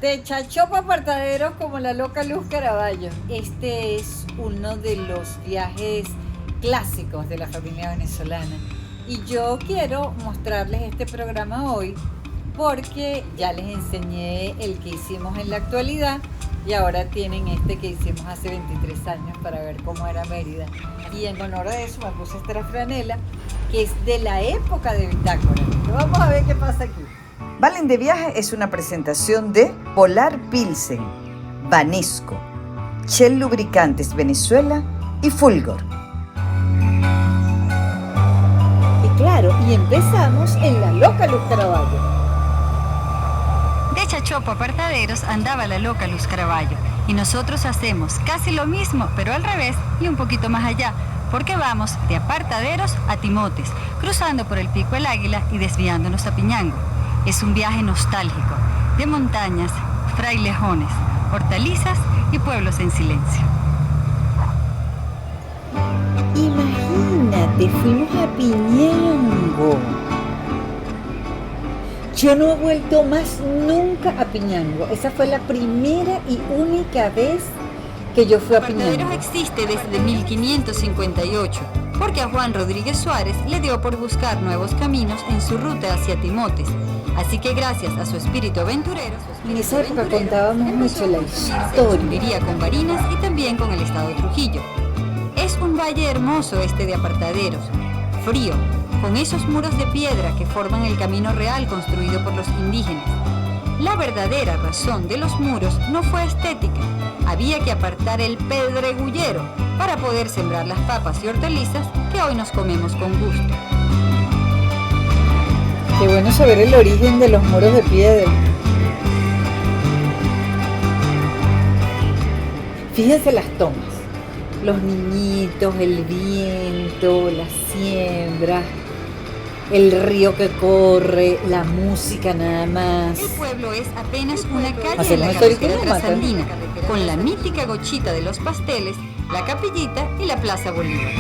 De Chachopa Apartaderos como la loca Luz Caraballo. Este es uno de los viajes clásicos de la familia venezolana. Y yo quiero mostrarles este programa hoy porque ya les enseñé el que hicimos en la actualidad y ahora tienen este que hicimos hace 23 años para ver cómo era Mérida. Y en honor a eso me puse esta franela que es de la época de Bitácora. Vamos a ver qué pasa aquí. Valen de Viaje es una presentación de Polar Pilsen, Banesco, Shell Lubricantes Venezuela y Fulgor. Y claro, y empezamos en la loca Luz Caraballo. De Chachopa Apartaderos andaba la loca Luz Caraballo y nosotros hacemos casi lo mismo, pero al revés y un poquito más allá, porque vamos de Apartaderos a Timotes, cruzando por el Pico El Águila y desviándonos a Piñango. Es un viaje nostálgico, de montañas, frailejones, hortalizas y pueblos en silencio. Imagínate, fuimos a Piñango. Yo no he vuelto más nunca a Piñango. Esa fue la primera y única vez que yo fui a Piñango. Apartaderos existe desde 1558, porque a Juan Rodríguez Suárez le dio por buscar nuevos caminos en su ruta hacia Timotes. Así que gracias a su espíritu aventurero, en esa época contábamos mucho la historia. Con Barinas y también con el estado Trujillo. Es un valle hermoso este de Apartaderos, frío, con esos muros de piedra que forman el camino real construido por los indígenas. La verdadera razón de los muros no fue estética, había que apartar el pedregullero para poder sembrar las papas y hortalizas que hoy nos comemos con gusto. Qué bueno saber el origen de los muros de piedra. Fíjense las tomas, los niñitos, el viento, la siembra, el río que corre, la música nada más. El pueblo es apenas una calle Hacemos en la esto ahorita carretera en la mata. trasandina, con la mítica gochita de los pasteles, la capillita y la Plaza Bolívar.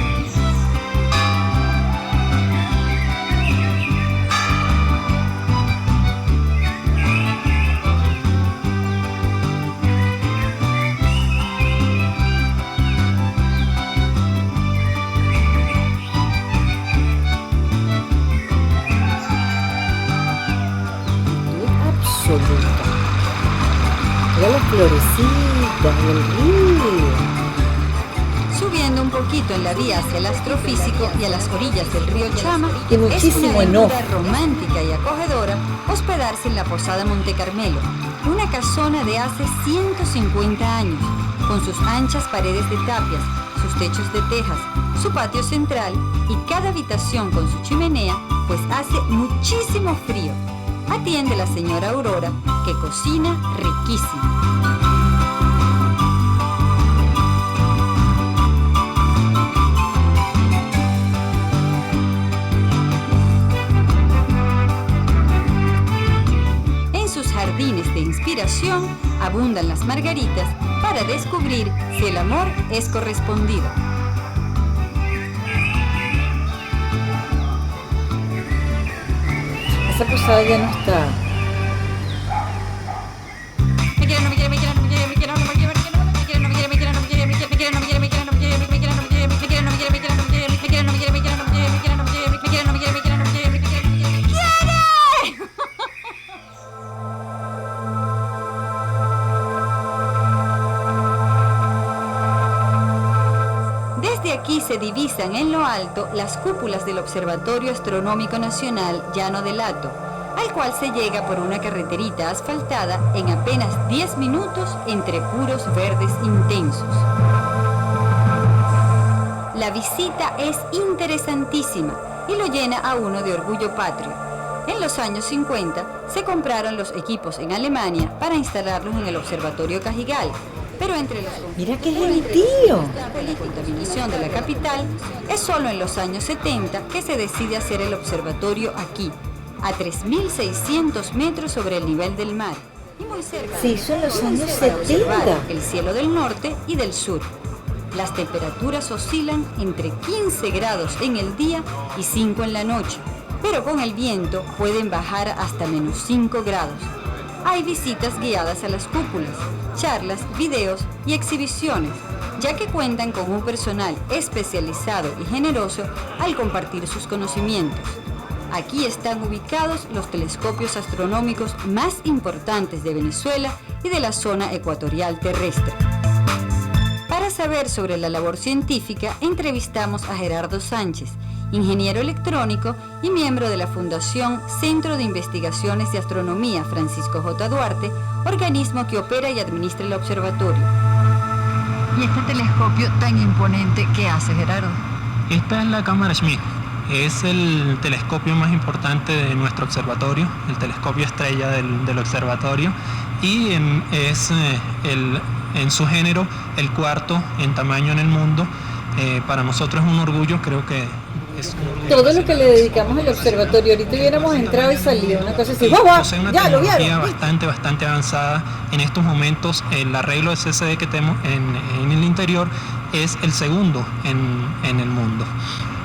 Mira las florecitas del río. Subiendo un poquito en la vía hacia el astrofísico y a las orillas del río Chama, Y muchísimo es una enojo. aventura romántica y acogedora hospedarse en la Posada Monte Carmelo, una casona de hace 150 años, con sus anchas paredes de tapias, sus techos de tejas, su patio central y cada habitación con su chimenea, pues hace muchísimo frío. Atiende la señora Aurora, que cocina riquísimo. En sus jardines de inspiración abundan las margaritas para descubrir si el amor es correspondido. Esa posada ya no está. Desde aquí se divisan en lo alto las cúpulas del Observatorio Astronómico Nacional Llano del Hato, al cual se llega por una carreterita asfaltada en apenas 10 minutos entre puros verdes intensos. La visita es interesantísima y lo llena a uno de orgullo patrio. En los años 50 se compraron los equipos en Alemania para instalarlos en el Observatorio Cajigal, pero entre los Mira qué gentío. la contaminación de la capital, es solo en los años 70 que se decide hacer el observatorio aquí, a 3.600 metros sobre el nivel del mar. Y muy cerca Se hizo en los años para observar 70. el cielo del norte y del sur. Las temperaturas oscilan entre 15 grados en el día y 5 en la noche, pero con el viento pueden bajar hasta -5 grados. hay visitas guiadas a las cúpulas, charlas, videos y exhibiciones, ya que cuentan con un personal especializado y generoso al compartir sus conocimientos. Aquí están ubicados los telescopios astronómicos más importantes de Venezuela y de la zona ecuatorial terrestre. Para saber sobre la labor científica, entrevistamos a Gerardo Sánchez, ingeniero electrónico y miembro de la Fundación Centro de Investigaciones de Astronomía Francisco J. Duarte, organismo que opera y administra el observatorio. ¿Y este telescopio tan imponente qué hace, Gerardo? Esta es la cámara Schmidt. Es el telescopio más importante de nuestro observatorio, el telescopio estrella del observatorio, y es en su género el cuarto en tamaño en el mundo. Para nosotros es un orgullo, creo que es un orgullo. Todo lo que le dedicamos al observatorio, ahorita hubiéramos entrado y salido, una cosa así. Sí, ¡Guau! posee una Ya lo tecnología vieron. bastante avanzada. En estos momentos el arreglo de CCD que tenemos en el interior es el segundo en el mundo.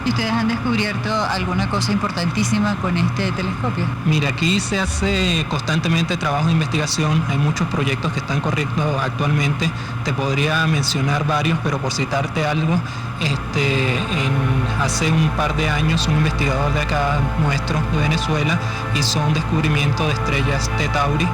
¿Y ustedes han descubierto alguna cosa importantísima con este telescopio? Mira, aquí se hace constantemente trabajo de investigación, hay muchos proyectos que están corriendo actualmente, te podría mencionar varios, pero por citarte algo, hace un par de años un investigador de acá nuestro, de Venezuela, hizo un descubrimiento de estrellas T Tauri,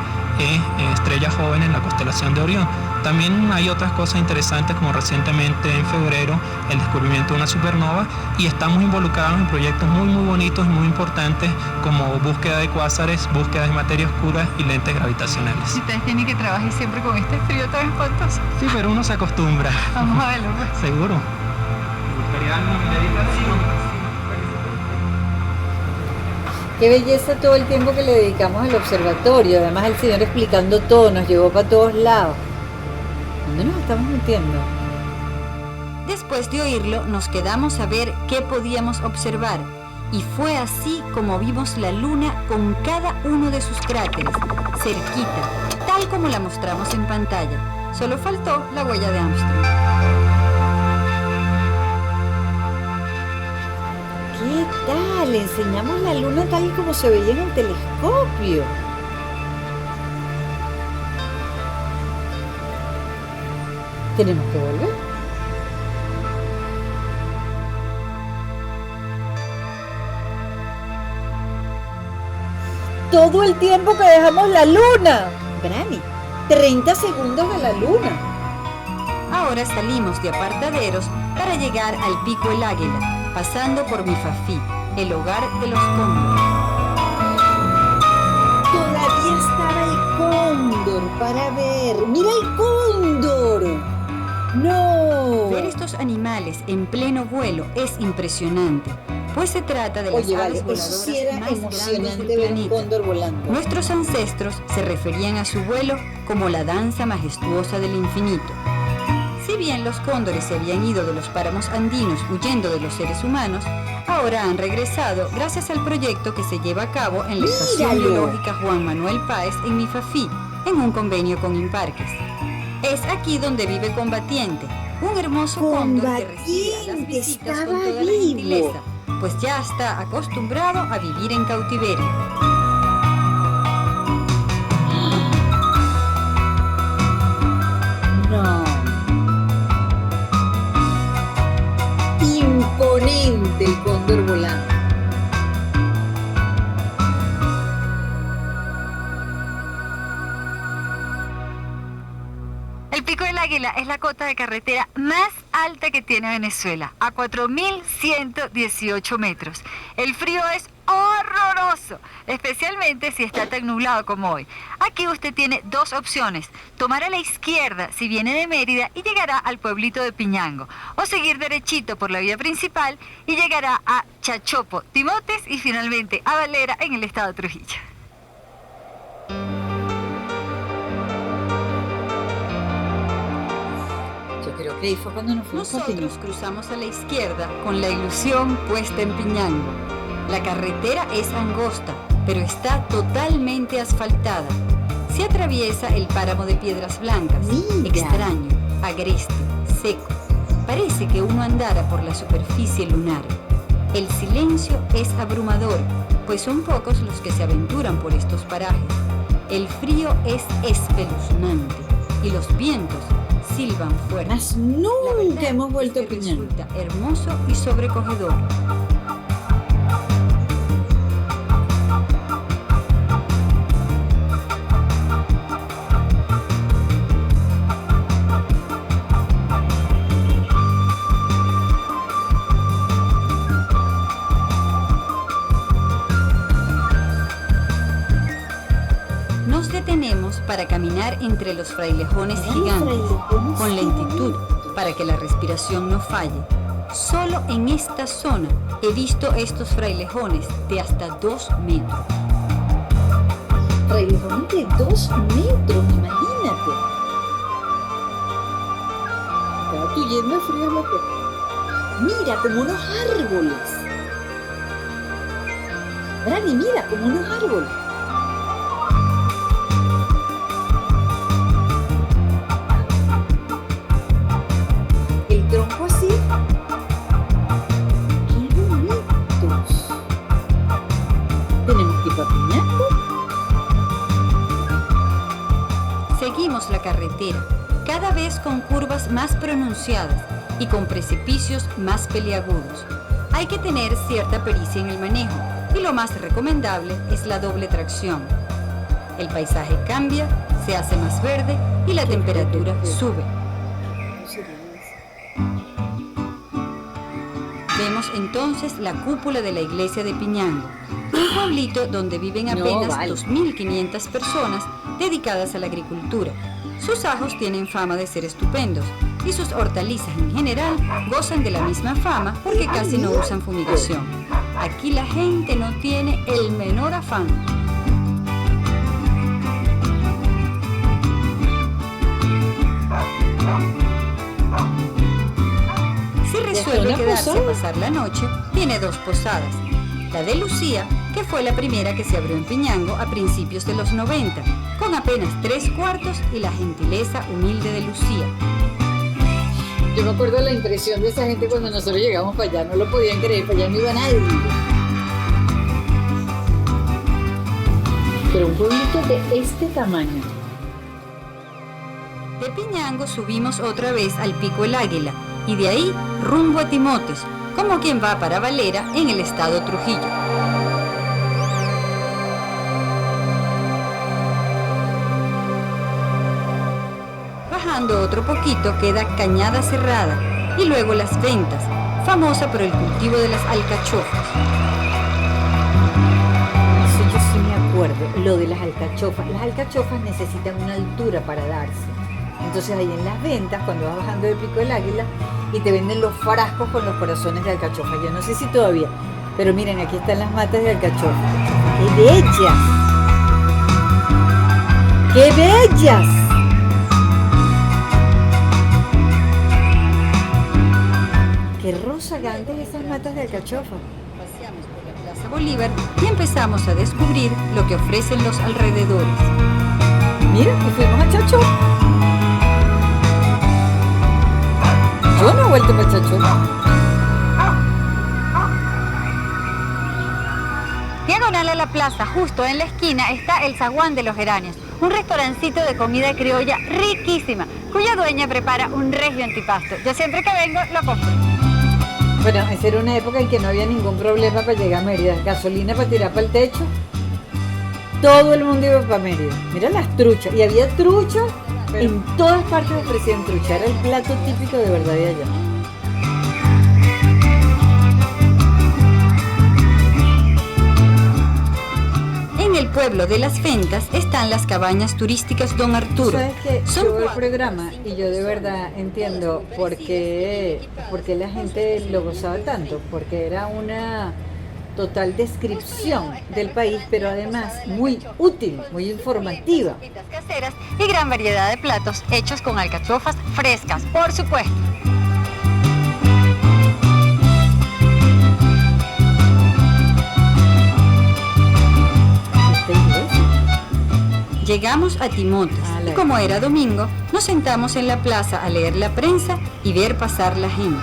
estrella joven en la constelación de Orión. También hay otras cosas interesantes, como recientemente en febrero el descubrimiento de una supernova, y estamos involucrados en proyectos muy bonitos y muy importantes como búsqueda de cuásares, búsqueda de materia oscura y lentes gravitacionales. Ustedes tienen que trabajar siempre con este frío tan espantoso. Sí, pero uno se acostumbra. Vamos a verlo, pues. Seguro. Qué belleza todo el tiempo que le dedicamos al observatorio. Además el señor explicando todo, nos llevó para todos lados. ¿Dónde nos estamos metiendo? Después de oírlo, nos quedamos a ver qué podíamos observar. Y fue así como vimos la Luna con cada uno de sus cráteres, cerquita, tal como la mostramos en pantalla. Solo faltó la huella de Armstrong. ¿Qué tal? Le enseñamos la Luna tal y como se veía en el telescopio. ¿Tenemos que volver? Todo el tiempo que dejamos la Luna. Brani, 30 segundos de la Luna. Ahora salimos de Apartaderos para llegar al Pico El Águila, pasando por Mifafí, el hogar de los cóndores. Todavía estaba el cóndor para ver. ¡Mira el cóndor! ¡No! Ver estos animales en pleno vuelo es impresionante, pues se trata de las Oye, vale, aves eso voladoras sí era más grandes emocionante del ver un planeta. cóndor volando. Nuestros ancestros se referían a su vuelo como la danza majestuosa del infinito. Si bien los cóndores se habían ido de los páramos andinos huyendo de los seres humanos, ahora han regresado gracias al proyecto que se lleva a cabo en la Estación ¡Míralo! Biológica Juan Manuel Páez en Mifafí, en un convenio con Imparques. Es aquí donde vive Combatiente, un hermoso cóndor que recibe a las Combatiente, visitas estaba con toda la vivo. gentileza, pues ya está acostumbrado a vivir en cautiverio. No. Imponente el cóndor volando. El Pico del Águila es la cota de carretera más alta que tiene Venezuela, a 4.118 metros. El frío es horroroso, especialmente si está tan nublado como hoy. Aquí usted tiene dos opciones: tomar a la izquierda si viene de Mérida y llegará al pueblito de Piñango, o seguir derechito por la vía principal y llegará a Chachopo, Timotes y finalmente a Valera en el estado de Trujillo. Yo creo que ahí fue cuando nos fuimos a Nosotros cruzamos a la izquierda con la ilusión puesta en Piñango. La carretera es angosta, pero está totalmente asfaltada. Se atraviesa el páramo de Piedras Blancas, Mira. extraño, agreste, seco. Parece que uno andara por la superficie lunar. El silencio es abrumador, pues son pocos los que se aventuran por estos parajes. El frío es espeluznante y los vientos silban fuerte. Mas nunca hemos vuelto a Piñango. Resulta hermoso y sobrecogedor. Nos detenemos para caminar entre los frailejones gigantes, con lentitud, para que la respiración no falle. Solo en esta zona he visto estos frailejones de hasta 2 metros. Frailejones de 2 metros, imagínate. Estaba tuyendo de frío, loco. Mira, como unos árboles. Brani, mira, como unos árboles. El tronco así. ¡Qué bonitos! Tenemos que ir para Piñango. Seguimos la carretera, cada vez con curvas más pronunciadas y con precipicios más peliagudos. Hay que tener cierta pericia en el manejo y lo más recomendable es la doble tracción. El paisaje cambia, se hace más verde y la temperatura sube. Vemos entonces la cúpula de la iglesia de Piñango, un pueblito donde viven apenas 2.500 personas dedicadas a la agricultura. Sus ajos tienen fama de ser estupendos y sus hortalizas en general gozan de la misma fama porque casi no usan fumigación. Aquí la gente no tiene el menor afán. Si resuelve quedarse a pasar la noche, tiene 2 posadas. La de Lucía, que fue la primera que se abrió en Piñango a principios de los 90, con apenas 3 cuartos y la gentileza humilde de Lucía. Yo me acuerdo de la impresión de esa gente cuando nosotros llegamos para allá, no lo podían creer, para allá no iba nadie. Pero un pueblito de este tamaño. De Piñango subimos otra vez al Pico El Águila y de ahí rumbo a Timotes, como quien va para Valera en el estado Trujillo. Bajando otro poquito queda Cañada Cerrada y luego Las Ventas, famosa por el cultivo de las alcachofas. Eso yo sí me acuerdo, lo de las alcachofas. Las alcachofas necesitan una altura para darse. Entonces ahí en Las Ventas, cuando vas bajando del Pico del Águila, y te venden los frascos con los corazones de alcachofa. Yo no sé si todavía, pero miren, aquí están las matas de alcachofa. ¡Qué bellas! ¡Qué bellas! ¡Qué rozagantes esas matas de alcachofa! Paseamos por la Plaza Bolívar y empezamos a descubrir lo que ofrecen los alrededores. Mira, y fuimos a Chacho. Yo no he vuelto para Chacho. Diagonal a la plaza, justo en la esquina, está el Zaguán de los Geranios, un restaurancito de comida criolla riquísima, cuya dueña prepara un regio antipasto. Yo siempre que vengo lo compro. Bueno, esa era una época en que no había ningún problema para llegar a Mérida. Gasolina para tirar para el techo. Todo el mundo iba para Mérida. Mira las truchas. Y había truchas. En todas partes ofrecían trucha. Era el plato típico de verdad de allá. En el pueblo de Las Ventas están las cabañas turísticas Don Arturo. ¿Sabes qué? Son Yo veo el 4 programa y yo de verdad entiendo por qué la gente lo gozaba tanto. Porque era una total descripción del país, pero además muy útil, muy informativa. caseras y gran variedad de platos hechos con alcachofas frescas, por supuesto. Llegamos a Timotes y como era domingo, nos sentamos en la plaza a leer la prensa y ver pasar la gente.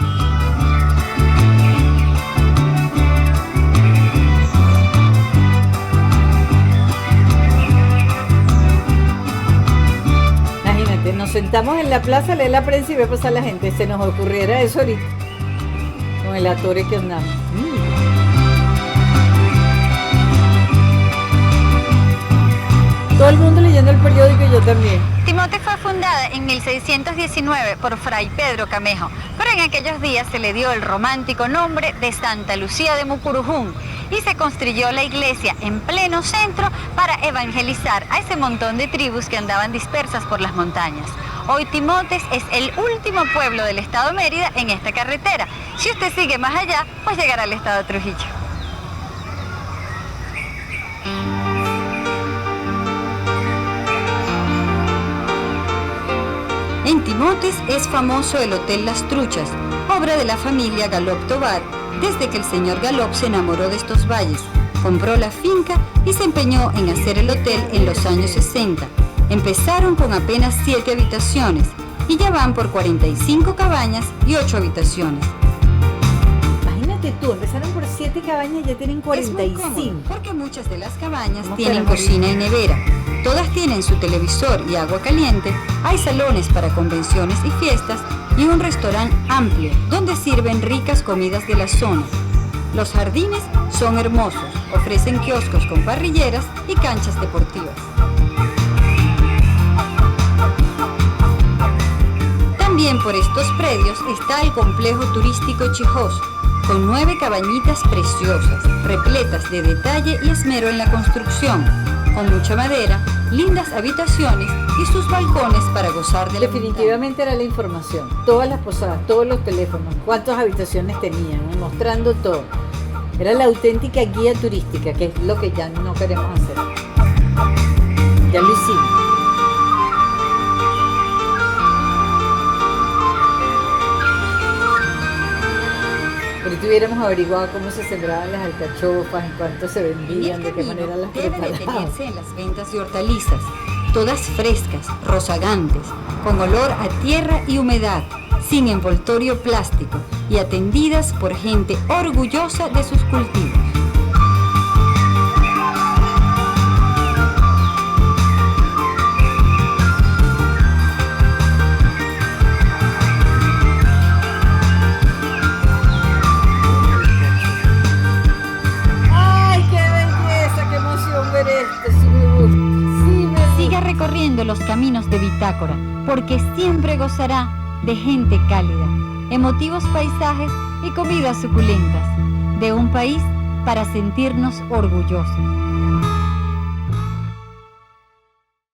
nos sentamos en la plaza a leer la prensa y ve pasar la gente. Se nos ocurriera eso ahorita. Con el atore que andamos. Todo el mundo leyendo el periódico y yo también. Timote fue fundada en 1619 por Fray Pedro Camejo, pero en aquellos días se le dio el romántico nombre de Santa Lucía de Mucurujún y se construyó la iglesia en pleno centro para evangelizar a ese montón de tribus que andaban dispersas por las montañas. Hoy Timotes es el último pueblo del estado Mérida en esta carretera. Si usted sigue más allá, pues llegará al estado Trujillo. En Timotes es famoso el Hotel Las Truchas, obra de la familia Galop Tobar, desde que el señor Galop se enamoró de estos valles, compró la finca y se empeñó en hacer el hotel en los años 60. Empezaron con apenas 7 habitaciones y ya van por 45 cabañas y 8 habitaciones. Imagínate tú, empezaron por 7 cabañas y ya tienen 45. Es muy cómodo, porque muchas de las cabañas tienen cocina y nevera. Todas tienen su televisor y agua caliente, hay salones para convenciones y fiestas y un restaurante amplio donde sirven ricas comidas de la zona. Los jardines son hermosos, ofrecen kioscos con parrilleras y canchas deportivas. También por estos predios está el complejo turístico Chijós, con 9 cabañitas preciosas, repletas de detalle y esmero en la construcción, con mucha madera, lindas habitaciones y sus balcones para gozar de la Definitivamente era la información, todas las posadas, todos los teléfonos, cuántas habitaciones tenían, mostrando todo. Era la auténtica guía turística, que es lo que ya no queremos hacer. Ya lo hicimos. Pero si hubiéramos averiguado cómo se sembraban las alcachofas, en cuánto se vendían, de qué manera las debe preparaban. detenerse en las ventas de hortalizas, todas frescas, rozagantes, con olor a tierra y humedad, sin envoltorio plástico y atendidas por gente orgullosa de sus cultivos. Siga recorriendo los caminos de Bitácora, porque siempre gozará de gente cálida, emotivos paisajes y comidas suculentas, de un país para sentirnos orgullosos.